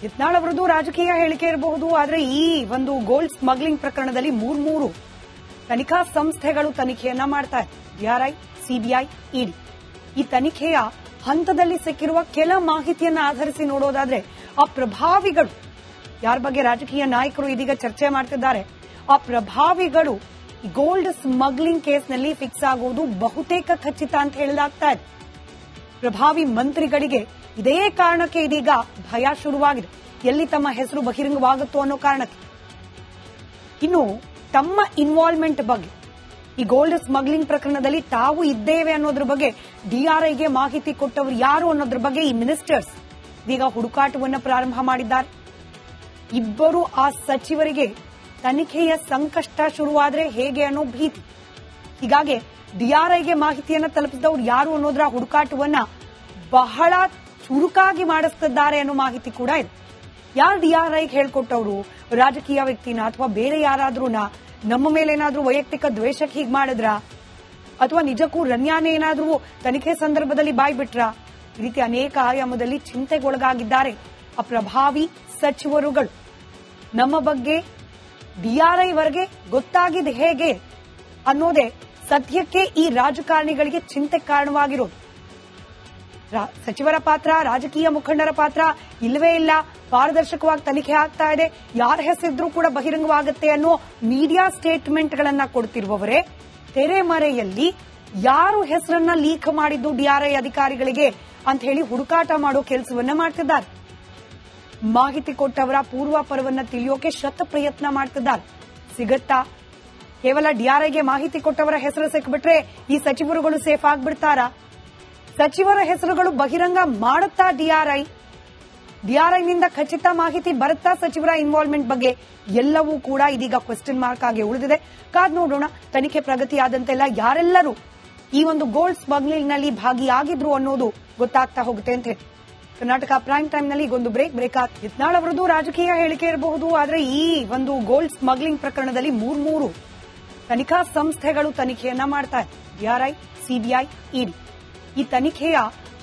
ಯತ್ನಾಳ್ ಅವರದ್ದು ರಾಜಕೀಯ ಹೇಳಿಕೆ ಇರಬಹುದು. ಆದರೆ ಈ ಒಂದು ಗೋಲ್ಡ್ ಸ್ಮಗ್ಲಿಂಗ್ ಪ್ರಕರಣದಲ್ಲಿ ಮೂರು ತನಿಖಾ ಸಂಸ್ಥೆಗಳು ತನಿಖೆಯನ್ನ ಮಾಡ್ತಾ ಇದೆ. ಡಿಆರ್ಐ, ಸಿಬಿಐ, ಇಡಿ. ಈ ತನಿಖೆಯ ಹಂತದಲ್ಲಿ ಸಿಕ್ಕಿರುವ ಕೆಲ ಮಾಹಿತಿಯನ್ನ ಆಧರಿಸಿ ನೋಡೋದಾದ್ರೆ ಆ ಪ್ರಭಾವಿಗಳು, ಯಾರ ಬಗ್ಗೆ ರಾಜಕೀಯ ನಾಯಕರು ಇದೀಗ ಚರ್ಚೆ ಮಾಡ್ತಿದ್ದಾರೆ, ಆ ಪ್ರಭಾವಿಗಳು ಗೋಲ್ಡ್ ಸ್ಮಗ್ಲಿಂಗ್ ಕೇಸ್ನಲ್ಲಿ ಫಿಕ್ಸ್ ಆಗುವುದು ಬಹುತೇಕ ಖಚಿತ ಅಂತ ಹೇಳಲಾಗ್ತಾ ಇದೆ. ಪ್ರಭಾವಿ ಮಂತ್ರಿಗಳಿಗೆ ಇದೇ ಕಾರಣಕ್ಕೆ ಇದೀಗ ಭಯ ಶುರುವಾಗಿದೆ. ಎಲ್ಲಿ ತಮ್ಮ ಹೆಸರು ಬಹಿರಂಗವಾಗುತ್ತೋ ಅನ್ನೋ ಕಾರಣಕ್ಕೆ. ಇನ್ನು ತಮ್ಮ ಇನ್ವಾಲ್ವ್ಮೆಂಟ್ ಬಗ್ಗೆ, ಈ ಗೋಲ್ಡ್ ಸ್ಮಗ್ಲಿಂಗ್ ಪ್ರಕರಣದಲ್ಲಿ ತಾವು ಇದ್ದೇವೆ ಅನ್ನೋದ್ರ ಬಗ್ಗೆ ಡಿಆರ್ಐಗೆ ಮಾಹಿತಿ ಕೊಟ್ಟವರು ಯಾರು ಅನ್ನೋದ್ರ ಬಗ್ಗೆ ಈ ಮಿನಿಸ್ಟರ್ಸ್ ಇದೀಗ ಹುಡುಕಾಟವನ್ನು ಪ್ರಾರಂಭ ಮಾಡಿದ್ದಾರೆ. ಇಬ್ಬರು ಆ ಸಚಿವರಿಗೆ ತನಿಖೆಯ ಸಂಕಷ್ಟ ಶುರುವಾದ್ರೆ ಹೇಗೆ ಅನ್ನೋ ಭೀತಿ. ಹೀಗಾಗಿ ಡಿಆರ್ಐಗೆ ಮಾಹಿತಿಯನ್ನು ತಲುಪಿಸಿದವರು ಯಾರು ಅನ್ನೋದ್ರ ಹುಡುಕಾಟವನ್ನ ಬಹಳ ಚುರುಕಾಗಿ ಮಾಡಿಸ್ತಿದ್ದಾರೆ ಅನ್ನೋ ಮಾಹಿತಿ ಕೂಡ ಇದೆ. ಯಾರು ಡಿಆರ್ಐಗೆ ಹೇಳ್ಕೊಟ್ಟವರು? ರಾಜಕೀಯ ವ್ಯಕ್ತಿನ ಅಥವಾ ಬೇರೆ ಯಾರಾದ್ರೂನ? ನಮ್ಮ ಮೇಲೇನಾದ್ರೂ ವೈಯಕ್ತಿಕ ದ್ವೇಷಕ್ಕೆ ಹೀಗೆ ಮಾಡಿದ್ರ ಅಥವಾ ನಿಜಕ್ಕೂ ರನ್ಯಾನೇ ಏನಾದ್ರೂ ತನಿಖೆ ಸಂದರ್ಭದಲ್ಲಿ ಬಾಯ್ ಬಿಟ್ರ? ಈ ರೀತಿ ಅನೇಕ ಆಯಾಮದಲ್ಲಿ ಚಿಂತೆಗೊಳಗಾಗಿದ್ದಾರೆ ಆ ಪ್ರಭಾವಿ ಸಚಿವರುಗಳು. ನಮ್ಮ ಬಗ್ಗೆ ಡಿಆರ್ಐ ವರೆಗೆ ಗೊತ್ತಾಗಿದ್ದು ಹೇಗೆ ಅನ್ನೋದೇ ಸದ್ಯಕ್ಕೆ ಈ ರಾಜಕಾರಣಿಗಳಿಗೆ ಚಿಂತೆ ಕಾರಣವಾಗಿರೋದು. ಸಚಿವರ ಪಾತ್ರ, ರಾಜಕೀಯ ಮುಖಂಡರ ಪಾತ್ರ ಇಲ್ಲವೇ ಇಲ್ಲ. ಪಾರದರ್ಶಕವಾಗಿ ತನಿಖೆ ಆಗ್ತಾ ಇದೆ, ಯಾರ ಹೆಸರಿದ್ರೂ ಕೂಡ ಬಹಿರಂಗವಾಗುತ್ತೆ ಅನ್ನೋ ಮೀಡಿಯಾ ಸ್ಟೇಟ್ಮೆಂಟ್ಗಳನ್ನ ಕೊಡ್ತಿರುವವರೇ ತೆರೆಮರೆಯಲ್ಲಿ ಯಾರು ಹೆಸರನ್ನ ಲೀಕ್ ಮಾಡಿದ್ದು ಡಿಆರ್ಐ ಅಧಿಕಾರಿಗಳಿಗೆ ಅಂತ ಹೇಳಿ ಹುಡುಕಾಟ ಮಾಡೋ ಕೆಲಸವನ್ನ ಮಾಡ್ತಿದ್ದಾರೆ. ಮಾಹಿತಿ ಕೊಟ್ಟವರ ಪೂರ್ವಾಪರವನ್ನ ತಿಳಿಯೋಕೆ ಶತ ಪ್ರಯತ್ನ ಮಾಡ್ತಿದ್ದಾರೆ. ಸಿಗತ್ತಾ? ಕೇವಲ ಡಿಆರ್ಐಗೆ ಮಾಹಿತಿ ಕೊಟ್ಟವರ ಹೆಸರು ಸಿಕ್ಬಿಟ್ರೆ ಈ ಸಚಿವರುಗಳು ಸೇಫ್ ಆಗ್ಬಿಡ್ತಾರಾ? ಸಚಿವರ ಹೆಸರುಗಳು ಬಹಿರಂಗ ಮಾಡುತ್ತಾ ಡಿಆರ್ಐನಿಂದ ಖಚಿತ ಮಾಹಿತಿ ಬರುತ್ತಾ ಸಚಿವರ ಇನ್ವಾಲ್ವ್ಮೆಂಟ್ ಬಗ್ಗೆ? ಎಲ್ಲವೂ ಕೂಡ ಇದೀಗ ಕ್ವೆಶ್ಚನ್ ಮಾರ್ಕ್ ಆಗಿ ಉಳಿದಿದೆ. ಕಾದ್ ನೋಡೋಣ. ತನಿಖೆ ಪ್ರಗತಿಯಾದಂತೆಲ್ಲ ಯಾರೆಲ್ಲರೂ ಈ ಒಂದು ಗೋಲ್ಡ್ ಸ್ಮಗ್ಲಿಂಗ್ನಲ್ಲಿ ಭಾಗಿಯಾಗಿದ್ರು ಅನ್ನೋದು ಗೊತ್ತಾಗ್ತಾ ಹೋಗುತ್ತೆ ಅಂತ ಹೇಳಿ. ಕರ್ನಾಟಕ ಪ್ರೈಮ್ ಟೈಮ್ನಲ್ಲಿ ಈಗೊಂದು ಬ್ರೇಕ್ ಆಗಿ ಯತ್ನಾಳ್ ಅವರದ್ದು ರಾಜಕೀಯ ಹೇಳಿಕೆ ಇರಬಹುದು. ಆದರೆ ಈ ಒಂದು ಗೋಲ್ಡ್ ಸ್ಮಗ್ಲಿಂಗ್ ಪ್ರಕರಣದಲ್ಲಿ ಮೂರು ತನಿಖಾ ಸಂಸ್ಥೆಗಳು ತನಿಖೆಯನ್ನ ಮಾಡ್ತಾ ಇದೆ. ಡಿಆರ್ಐ, ಸಿಬಿಐ, ಇಡಿ. ಈ ತನಿಖೆಯ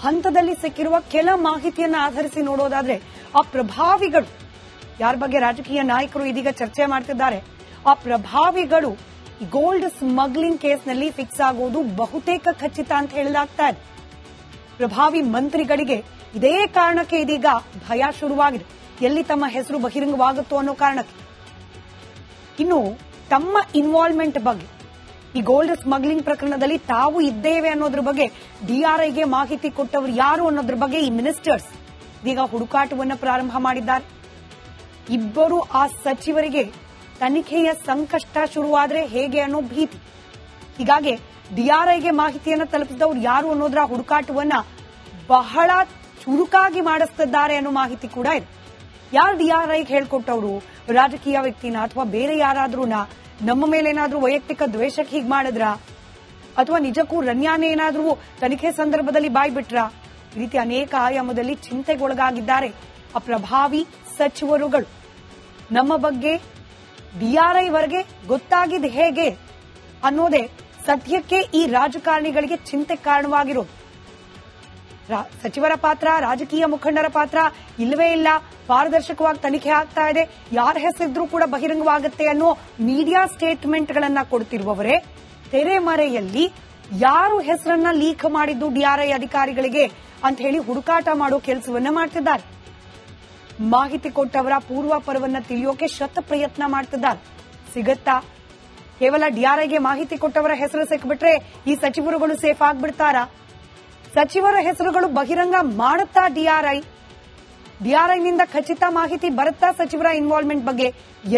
ಹಂತದಲ್ಲಿ ಸಿಕ್ಕಿರುವ ಕೆಲ ಮಾಹಿತಿಯನ್ನ ಆಧರಿಸಿ ನೋಡೋದಾದ್ರೆ ಆ ಪ್ರಭಾವಿಗಳು, ಯಾರ ಬಗ್ಗೆ ರಾಜಕೀಯ ನಾಯಕರು ಇದೀಗ ಚರ್ಚೆ ಮಾಡ್ತಿದ್ದಾರೆ, ಆ ಪ್ರಭಾವಿಗಳು ಗೋಲ್ಡ್ ಸ್ಮಗ್ಲಿಂಗ್ ಕೇಸ್ನಲ್ಲಿ ಫಿಕ್ಸ್ ಆಗುವುದು ಬಹುತೇಕ ಖಚಿತ ಅಂತ ಹೇಳಲಾಗ್ತಾ ಇದೆ. ಪ್ರಭಾವಿ ಮಂತ್ರಿಗಳಿಗೆ ಇದೇ ಕಾರಣಕ್ಕೆ ಇದೀಗ ಭಯ ಶುರುವಾಗಿದೆ. ಎಲ್ಲಿ ತಮ್ಮ ಹೆಸರು ಬಹಿರಂಗವಾಗುತ್ತೋ ಅನ್ನೋ ಕಾರಣಕ್ಕೆ. ಇನ್ನು ತಮ್ಮ ಇನ್ವಾಲ್ವ್ಮೆಂಟ್ ಬಗ್ಗೆ, ಈ ಗೋಲ್ಡ್ ಸ್ಮಗ್ಲಿಂಗ್ ಪ್ರಕರಣದಲ್ಲಿ ತಾವು ಇದ್ದೇವೆ ಅನ್ನೋದ್ರ ಬಗ್ಗೆ ಡಿಆರ್ಐಗೆ ಮಾಹಿತಿ ಕೊಟ್ಟವರು ಯಾರು ಅನ್ನೋದ್ರ ಬಗ್ಗೆ ಈ ಮಿನಿಸ್ಟರ್ಸ್ ಇದೀಗ ಹುಡುಕಾಟವನ್ನು ಪ್ರಾರಂಭ ಮಾಡಿದ್ದಾರೆ. ಇಬ್ಬರು ಆ ಸಚಿವರಿಗೆ ತನಿಖೆಯ ಸಂಕಷ್ಟ ಶುರುವಾದ್ರೆ ಹೇಗೆ ಅನ್ನೋ ಭೀತಿ. ಹೀಗಾಗಿ ಡಿಆರ್ಐಗೆ ಮಾಹಿತಿಯನ್ನು ತಲುಪಿಸಿದವರು ಯಾರು ಅನ್ನೋದ್ರ ಹುಡುಕಾಟವನ್ನ ಬಹಳ ಚುರುಕಾಗಿ ಮಾಡಿಸ್ತಿದ್ದಾರೆ ಅನ್ನೋ ಮಾಹಿತಿ ಕೂಡ ಇದೆ. ಯಾರು ಡಿಆರ್ಐಗೆ ಹೇಳ್ಕೊಟ್ಟವರು? ರಾಜಕೀಯ ವ್ಯಕ್ತಿನ ಅಥವಾ ಬೇರೆ ಯಾರಾದ್ರೂನ? ನಮ್ಮ ಮೇಲೇನಾದ್ರೂ ವೈಯಕ್ತಿಕ ದ್ವೇಷಕ್ಕೆ ಹೀಗೆ ಮಾಡಿದ್ರ ಅಥವಾ ನಿಜಕ್ಕೂ ರನ್ಯಾನೇ ಏನಾದ್ರೂ ತನಿಖೆ ಸಂದರ್ಭದಲ್ಲಿ ಬಾಯ್ ಬಿಟ್ರ? ಈ ರೀತಿ ಅನೇಕ ಆಯಾಮದಲ್ಲಿ ಚಿಂತೆಗೊಳಗಾಗಿದ್ದಾರೆ ಆ ಪ್ರಭಾವಿ ಸಚಿವರುಗಳು. ನಮ್ಮ ಬಗ್ಗೆ ಡಿಆರ್ಐ ವರೆಗೆ ಗೊತ್ತಾಗಿದ್ದು ಹೇಗೆ ಅನ್ನೋದೇ ಸದ್ಯಕ್ಕೆ ಈ ರಾಜಕಾರಣಿಗಳಿಗೆ ಚಿಂತೆ ಕಾರಣವಾಗಿರೋದು. ಸಚಿವರ ಪಾತ್ರ, ರಾಜಕೀಯ ಮುಖಂಡರ ಪಾತ್ರ ಇಲ್ಲವೇ ಇಲ್ಲ. ಪಾರದರ್ಶಕವಾಗಿ ತನಿಖೆ ಆಗ್ತಾ ಇದೆ, ಯಾರ ಹೆಸರಿದ್ರೂ ಕೂಡ ಬಹಿರಂಗವಾಗುತ್ತೆ ಅನ್ನೋ ಮೀಡಿಯಾ ಸ್ಟೇಟ್ಮೆಂಟ್ಗಳನ್ನ ಕೊಡ್ತಿರುವವರೇ ತೆರೆಮರೆಯಲ್ಲಿ ಯಾರು ಹೆಸರನ್ನ ಲೀಕ್ ಮಾಡಿದ್ದು ಡಿಆರ್ಐ ಅಧಿಕಾರಿಗಳಿಗೆ ಅಂತ ಹೇಳಿ ಹುಡುಕಾಟ ಮಾಡೋ ಕೆಲಸವನ್ನ ಮಾಡ್ತಿದ್ದಾರೆ. ಮಾಹಿತಿ ಕೊಟ್ಟವರ ಪೂರ್ವಾಪರವನ್ನ ತಿಳಿಯೋಕೆ ಶತ ಪ್ರಯತ್ನ ಮಾಡ್ತಿದ್ದಾರೆ. ಸಿಗತ್ತಾ? ಕೇವಲ ಡಿಆರ್ಐಗೆ ಮಾಹಿತಿ ಕೊಟ್ಟವರ ಹೆಸರು ಸಿಕ್ಬಿಟ್ರೆ ಈ ಸಚಿವರುಗಳು ಸೇಫ್ ಆಗ್ಬಿಡ್ತಾರಾ? ಸಚಿವರ ಹೆಸರುಗಳು ಬಹಿರಂಗ ಮಾಡುತ್ತಾ ಡಿಆರ್ಐನಿಂದ ಖಚಿತ ಮಾಹಿತಿ ಬರುತ್ತಾ ಸಚಿವರ ಇನ್ವಾಲ್ವ್ಮೆಂಟ್ ಬಗ್ಗೆ?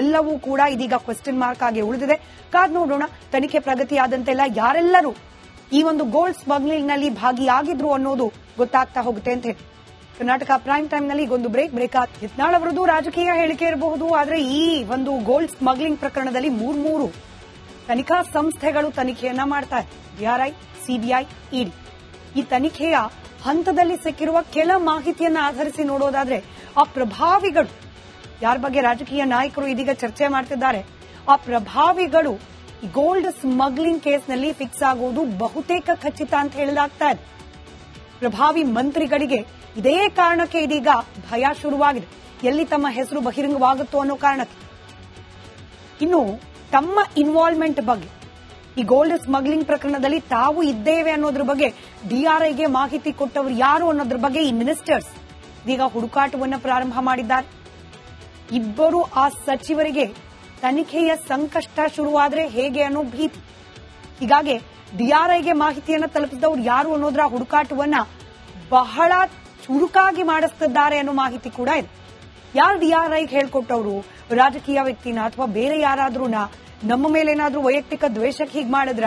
ಎಲ್ಲವೂ ಕೂಡ ಇದೀಗ ಕ್ವೆಶ್ಚನ್ ಮಾರ್ಕ್ ಆಗಿ ಉಳಿದಿದೆ. ಕಾದ್ ನೋಡೋಣ. ತನಿಖೆ ಪ್ರಗತಿಯಾದಂತೆಲ್ಲ ಯಾರೆಲ್ಲರೂ ಈ ಒಂದು ಗೋಲ್ಡ್ ಸ್ಮಗ್ಲಿಂಗ್ನಲ್ಲಿ ಭಾಗಿಯಾಗಿದ್ರು ಅನ್ನೋದು ಗೊತ್ತಾಗ್ತಾ ಹೋಗುತ್ತೆ ಅಂತ ಹೇಳಿ. ಕರ್ನಾಟಕ ಪ್ರೈಮ್ ಟೈಮ್ನಲ್ಲಿ ಈಗೊಂದು ಬ್ರೇಕ್ ಆಗಿ ಯತ್ನಾಳ್ ಅವರದ್ದು ರಾಜಕೀಯ ಹೇಳಿಕೆ ಇರಬಹುದು. ಆದರೆ ಈ ಒಂದು ಗೋಲ್ಡ್ ಸ್ಮಗ್ಲಿಂಗ್ ಪ್ರಕರಣದಲ್ಲಿ ಮೂರು ತನಿಖಾ ಸಂಸ್ಥೆಗಳು ತನಿಖೆಯನ್ನ ಮಾಡ್ತಾ ಇದೆ. ಡಿಆರ್ಐ, ಸಿಬಿಐ, ಇಡಿ. ಈ ತನಿಖೆಯ ಹಂತದಲ್ಲಿ ಸಿಕ್ಕಿರುವ ಕೆಲ ಮಾಹಿತಿಯನ್ನ ಆಧರಿಸಿ ನೋಡೋದಾದ್ರೆ ಆ ಪ್ರಭಾವಿಗಳು, ಯಾರ ಬಗ್ಗೆ ರಾಜಕೀಯ ನಾಯಕರು ಇದೀಗ ಚರ್ಚೆ ಮಾಡ್ತಿದ್ದಾರೆ, ಆ ಪ್ರಭಾವಿಗಳು ಗೋಲ್ಡ್ ಸ್ಮಗ್ಲಿಂಗ್ ಕೇಸ್ನಲ್ಲಿ ಫಿಕ್ಸ್ ಆಗುವುದು ಬಹುತೇಕ ಖಚಿತ ಅಂತ ಹೇಳಲಾಗ್ತಾ ಇದೆ. ಪ್ರಭಾವಿ ಮಂತ್ರಿಗಳಿಗೆ ಇದೇ ಕಾರಣಕ್ಕೆ ಇದೀಗ ಭಯ ಶುರುವಾಗಿದೆ. ಎಲ್ಲಿ ತಮ್ಮ ಹೆಸರು ಬಹಿರಂಗವಾಗುತ್ತೋ ಅನ್ನೋ ಕಾರಣಕ್ಕೆ. ಇನ್ನು ತಮ್ಮ ಇನ್ವಾಲ್ವ್ಮೆಂಟ್ ಬಗ್ಗೆ, ಈ ಗೋಲ್ಡ್ ಸ್ಮಗ್ಲಿಂಗ್ ಪ್ರಕರಣದಲ್ಲಿ ತಾವು ಇದ್ದೇವೆ ಅನ್ನೋದ್ರ ಬಗ್ಗೆ ಡಿಆರ್ಐಗೆ ಮಾಹಿತಿ ಕೊಟ್ಟವರು ಯಾರು ಅನ್ನೋದ್ರ ಬಗ್ಗೆ ಈ ಮಿನಿಸ್ಟರ್ಸ್ ಇದೀಗ ಹುಡುಕಾಟವನ್ನು ಪ್ರಾರಂಭ ಮಾಡಿದ್ದಾರೆ. ಇಬ್ಬರು ಆ ಸಚಿವರಿಗೆ ತನಿಖೆಯ ಸಂಕಷ್ಟ ಶುರುವಾದ್ರೆ ಹೇಗೆ ಅನ್ನೋ ಭೀತಿ. ಹೀಗಾಗಿ ಡಿಆರ್ಐಗೆ ಮಾಹಿತಿಯನ್ನು ತಲುಪಿಸಿದವರು ಯಾರು ಅನ್ನೋದ್ರ ಹುಡುಕಾಟವನ್ನ ಬಹಳ ಚುರುಕಾಗಿ ಮಾಡಿಸ್ತಿದ್ದಾರೆ ಅನ್ನೋ ಮಾಹಿತಿ ಕೂಡ ಇದೆ. ಯಾರು ಡಿಆರ್ಐಗೆ ಹೇಳ್ಕೊಟ್ಟವರು? ರಾಜಕೀಯ ವ್ಯಕ್ತಿನ ಅಥವಾ ಬೇರೆ ಯಾರಾದ್ರೂನ? ನಮ್ಮ ಮೇಲೇನಾದ್ರೂ ವೈಯಕ್ತಿಕ ದ್ವೇಷಕ್ಕೆ ಹೀಗೆ ಮಾಡಿದ್ರ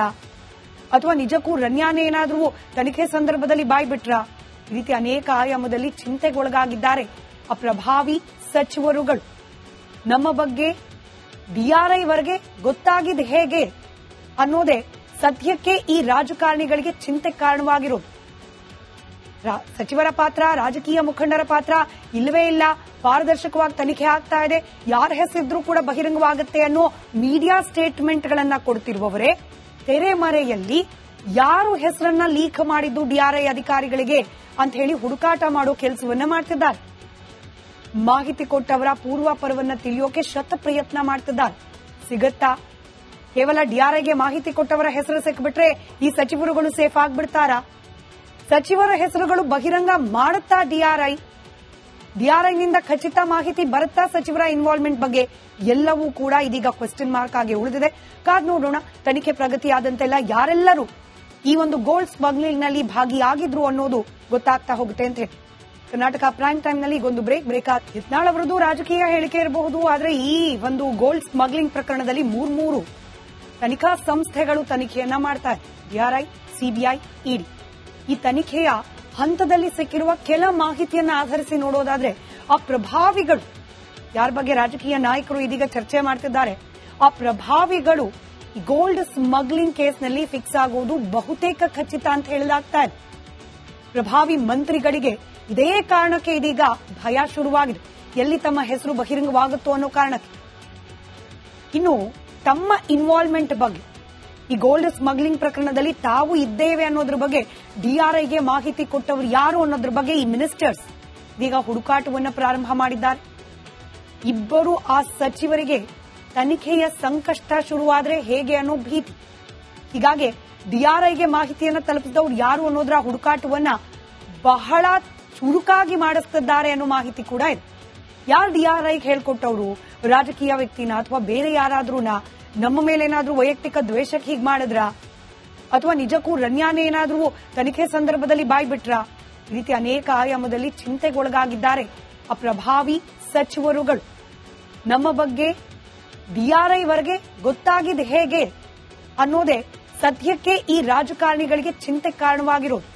ಅಥವಾ ನಿಜಕ್ಕೂ ರನ್ಯಾನೇ ಏನಾದ್ರೂ ತನಿಖೆ ಸಂದರ್ಭದಲ್ಲಿ ಬಾಯ್ ಬಿಟ್ರ? ಈ ರೀತಿ ಅನೇಕ ಆಯಾಮದಲ್ಲಿ ಚಿಂತೆಗೊಳಗಾಗಿದ್ದಾರೆ ಆ ಪ್ರಭಾವಿ ಸಚಿವರುಗಳು. ನಮ್ಮ ಬಗ್ಗೆ ಡಿಆರ್ಐ ವರೆಗೆ ಗೊತ್ತಾಗಿದ್ದು ಹೇಗೆ ಅನ್ನೋದೇ ಸದ್ಯಕ್ಕೆ ಈ ರಾಜಕಾರಣಿಗಳಿಗೆ ಚಿಂತೆ ಕಾರಣವಾಗಿರೋದು. ಸಚಿವರ ಪಾತ್ರ, ರಾಜಕೀಯ ಮುಖಂಡರ ಪಾತ್ರ ಇಲ್ಲವೇ ಇಲ್ಲ, ಪಾರದರ್ಶಕವಾಗಿ ತನಿಖೆ ಆಗ್ತಾ ಇದೆ, ಯಾರ ಹೆಸರಿದ್ರೂ ಕೂಡ ಬಹಿರಂಗವಾಗುತ್ತೆ ಅನ್ನೋ ಮೀಡಿಯಾ ಸ್ಟೇಟ್ಮೆಂಟ್ಗಳನ್ನ ಕೊಡ್ತಿರುವವರೇ ತೆರೆಮರೆಯಲ್ಲಿ ಯಾರು ಹೆಸರನ್ನ ಲೀಕ್ ಮಾಡಿದ್ದು ಡಿಆರ್ಐ ಅಧಿಕಾರಿಗಳಿಗೆ ಅಂತ ಹೇಳಿ ಹುಡುಕಾಟ ಮಾಡೋ ಕೆಲಸವನ್ನ ಮಾಡ್ತಿದ್ದಾರೆ. ಮಾಹಿತಿ ಕೊಟ್ಟವರ ಪೂರ್ವಾಪರವನ್ನ ತಿಳಿಯೋಕೆ ಶತ ಪ್ರಯತ್ನ ಮಾಡ್ತಿದ್ದಾರೆ. ಸಿಗತ್ತಾ? ಕೇವಲ ಡಿಆರ್ಐಗೆ ಮಾಹಿತಿ ಕೊಟ್ಟವರ ಹೆಸರು ಸಿಕ್ಬಿಟ್ರೆ ಈ ಸಚಿವರುಗಳು ಸೇಫ್ ಆಗ್ಬಿಡ್ತಾರಾ? ಸಚಿವರ ಹೆಸರುಗಳು ಬಹಿರಂಗ ಮಾಡುತ್ತಾ ಡಿಆರ್ಐನಿಂದ ಖಚಿತ ಮಾಹಿತಿ ಬರುತ್ತಾ ಸಚಿವರ ಇನ್ವಾಲ್ವ್ಮೆಂಟ್ ಬಗ್ಗೆ? ಎಲ್ಲವೂ ಕೂಡ ಇದೀಗ ಕ್ವೆಶ್ಚನ್ ಮಾರ್ಕ್ ಆಗಿ ಉಳಿದಿದೆ. ಕಾದ್ ನೋಡೋಣ. ತನಿಖೆ ಪ್ರಗತಿಯಾದಂತೆಲ್ಲ ಯಾರೆಲ್ಲರೂ ಈ ಒಂದು ಗೋಲ್ಡ್ ಸ್ಮಗ್ಲಿಂಗ್ ನಲ್ಲಿ ಭಾಗಿಯಾಗಿದ್ರು ಅನ್ನೋದು ಗೊತ್ತಾಗ್ತಾ ಹೋಗುತ್ತೆ ಅಂತ ಹೇಳಿ ಕರ್ನಾಟಕ ಪ್ರೈಮ್ ಟೈಮ್ ನಲ್ಲಿ ಒಂದು ಬ್ರೇಕ್ ಯತ್ನಾಳ್ ಅವರದು ರಾಜಕೀಯ ಹೇಳಿಕೆ ಇರಬಹುದು, ಆದ್ರೆ ಈ ಒಂದು ಗೋಲ್ಡ್ ಸ್ಮಗ್ಲಿಂಗ್ ಪ್ರಕರಣದಲ್ಲಿ ಮೂರು ತನಿಖಾ ಸಂಸ್ಥೆಗಳು ತನಿಖೆಯನ್ನ ಮಾಡ್ತಾ ಇದೆ. ಡಿಆರ್ಐ, ಸಿಬಿಐ, ಇಡಿ. ಈ ತನಿಖೆಯ ಹಂತದಲ್ಲಿ ಸಿಕ್ಕಿರುವ ಕೆಲ ಮಾಹಿತಿಯನ್ನ ಆಧರಿಸಿ ನೋಡೋದಾದ್ರೆ ಆ ಪ್ರಭಾವಿಗಳು, ಯಾರ ಬಗ್ಗೆ ರಾಜಕೀಯ ನಾಯಕರು ಇದೀಗ ಚರ್ಚೆ ಮಾಡ್ತಿದ್ದಾರೆ, ಆ ಪ್ರಭಾವಿಗಳು ಈ ಗೋಲ್ಡ್ ಸ್ಮಗ್ಲಿಂಗ್ ಕೇಸ್ನಲ್ಲಿ ಫಿಕ್ಸ್ ಆಗುವುದು ಬಹುತೇಕ ಖಚಿತ ಅಂತ ಹೇಳಲಾಗ್ತಾ ಇದೆ. ಪ್ರಭಾವಿ ಮಂತ್ರಿಗಳಿಗೆ ಇದೇ ಕಾರಣಕ್ಕೆ ಇದೀಗ ಭಯ ಶುರುವಾಗಿದೆ, ಎಲ್ಲಿ ತಮ್ಮ ಹೆಸರು ಬಹಿರಂಗವಾಗುತ್ತೋ ಅನ್ನೋ ಕಾರಣಕ್ಕೆ. ಇನ್ನು ತಮ್ಮ ಇನ್ವಾಲ್ವ್ಮೆಂಟ್ ಬಗ್ಗೆ, ಈ ಗೋಲ್ಡ್ ಸ್ಮಗ್ಲಿಂಗ್ ಪ್ರಕರಣದಲ್ಲಿ ತಾವು ಇದ್ದೇವೆ ಅನ್ನೋದ್ರ ಬಗ್ಗೆ ಡಿಆರ್ಐಗೆ ಮಾಹಿತಿ ಕೊಟ್ಟವರು ಯಾರು ಅನ್ನೋದ್ರ ಬಗ್ಗೆ ಈ ಮಿನಿಸ್ಟರ್ಸ್ ಇದೀಗ ಹುಡುಕಾಟವನ್ನು ಪ್ರಾರಂಭ ಮಾಡಿದ್ದಾರೆ. ಇಬ್ಬರು ಆ ಸಚಿವರಿಗೆ ತನಿಖೆಯ ಸಂಕಷ್ಟ ಶುರುವಾದ್ರೆ ಹೇಗೆ ಅನ್ನೋ ಭೀತಿ. ಹೀಗಾಗಿ ಡಿಆರ್ಐಗೆ ಮಾಹಿತಿಯನ್ನು ತಲುಪಿಸಿದವರು ಯಾರು ಅನ್ನೋದ್ರ ಹುಡುಕಾಟವನ್ನ ಬಹಳ ಚುರುಕಾಗಿ ಮಾಡಿಸ್ತಿದ್ದಾರೆ ಅನ್ನೋ ಮಾಹಿತಿ ಕೂಡ ಇದೆ. ಯಾರು ಡಿಆರ್ಐಗೆ ಹೇಳ್ಕೊಟ್ಟವರು? ರಾಜಕೀಯ ವ್ಯಕ್ತಿನ ಅಥವಾ ಬೇರೆ ಯಾರಾದ್ರೂನ? ನಮ್ಮ ಮೇಲೇನಾದ್ರೂ ವೈಯಕ್ತಿಕ ದ್ವೇಷಕ್ಕೆ ಹೀಗೆ ಮಾಡಿದ್ರ ಅಥವಾ ನಿಜಕ್ಕೂ ರನ್ಯಾನೇ ಏನಾದ್ರೂ ತನಿಖೆ ಸಂದರ್ಭದಲ್ಲಿ ಬಾಯ್ ಬಿಟ್ರ? ಈ ರೀತಿ ಅನೇಕ ಆಯಾಮದಲ್ಲಿ ಚಿಂತೆಗೊಳಗಾಗಿದ್ದಾರೆ ಆ ಪ್ರಭಾವಿ ಸಚಿವರುಗಳು. ನಮ್ಮ ಬಗ್ಗೆ ಡಿಆರ್ಐ ವರೆಗೆ ಗೊತ್ತಾಗಿದ್ದು ಹೇಗೆ ಅನ್ನೋದೇ ಸದ್ಯಕ್ಕೆ ಈ ರಾಜಕಾರಣಿಗಳಿಗೆ ಚಿಂತೆ ಕಾರಣವಾಗಿರೋದು.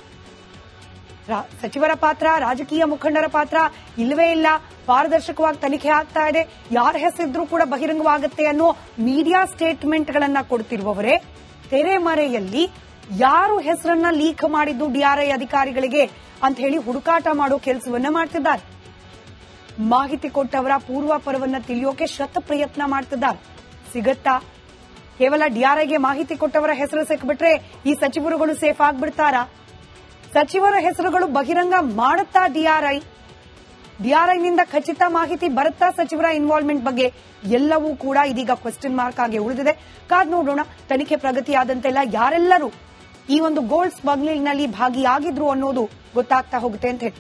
ಸಚಿವರ ಪಾತ್ರ, ರಾಜಕೀಯ ಮುಖಂಡರ ಪಾತ್ರ ಇಲ್ಲವೇ ಇಲ್ಲ, ಪಾರದರ್ಶಕವಾಗಿ ತನಿಖೆ ಆಗ್ತಾ ಇದೆ, ಯಾರ ಹೆಸರಿದ್ರೂ ಕೂಡ ಬಹಿರಂಗವಾಗುತ್ತೆ ಅನ್ನೋ ಮೀಡಿಯಾ ಸ್ಟೇಟ್ಮೆಂಟ್ಗಳನ್ನ ಕೊಡ್ತಿರುವವರೇ ತೆರೆಮರೆಯಲ್ಲಿ ಯಾರು ಹೆಸರನ್ನ ಲೀಕ್ ಮಾಡಿದ್ದು ಡಿಆರ್ಐ ಅಧಿಕಾರಿಗಳಿಗೆ ಅಂತ ಹೇಳಿ ಹುಡುಕಾಟ ಮಾಡೋ ಕೆಲಸವನ್ನ ಮಾಡ್ತಿದ್ದಾರೆ. ಮಾಹಿತಿ ಕೊಟ್ಟವರ ಪೂರ್ವಾಪರವನ್ನ ತಿಳಿಯೋಕೆ ಶತ ಪ್ರಯತ್ನ ಮಾಡ್ತಿದ್ದಾರೆ. ಸಿಗತ್ತಾ? ಕೇವಲ ಡಿಆರ್ಐಗೆ ಮಾಹಿತಿ ಕೊಟ್ಟವರ ಹೆಸರು ಸಿಕ್ಬಿಟ್ರೆ ಈ ಸಚಿವರುಗಳು ಸೇಫ್ ಆಗ್ಬಿಡ್ತಾರಾ? ಸಚಿವರ ಹೆಸರುಗಳು ಬಹಿರಂಗ ಮಾಡುತ್ತಾ ಡಿಆರ್ಐನಿಂದ ಖಚಿತ ಮಾಹಿತಿ ಬರುತ್ತಾ ಸಚಿವರ ಇನ್ವಾಲ್ವ್ಮೆಂಟ್ ಬಗ್ಗೆ? ಎಲ್ಲವೂ ಕೂಡ ಇದೀಗ ಕ್ವೆಶ್ಚನ್ ಮಾರ್ಕ್ ಆಗಿ ಉಳಿದಿದೆ. ಕಾದ್ ನೋಡೋಣ. ತನಿಖೆ ಪ್ರಗತಿಯಾದಂತೆಲ್ಲ ಯಾರೆಲ್ಲರೂ ಈ ಒಂದು ಗೋಲ್ಡ್ ಸ್ಮಗ್ಲಿಂಗ್ ನಲ್ಲಿ ಭಾಗಿಯಾಗಿದ್ರು ಅನ್ನೋದು ಗೊತ್ತಾಗ್ತಾ ಹೋಗುತ್ತೆ ಅಂತ ಹೇಳಿ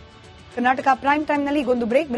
ಕರ್ನಾಟಕ ಪ್ರೈಮ್ ಟೈಮ್ ನಲ್ಲಿ ಒಂದು ಬ್ರೇಕ್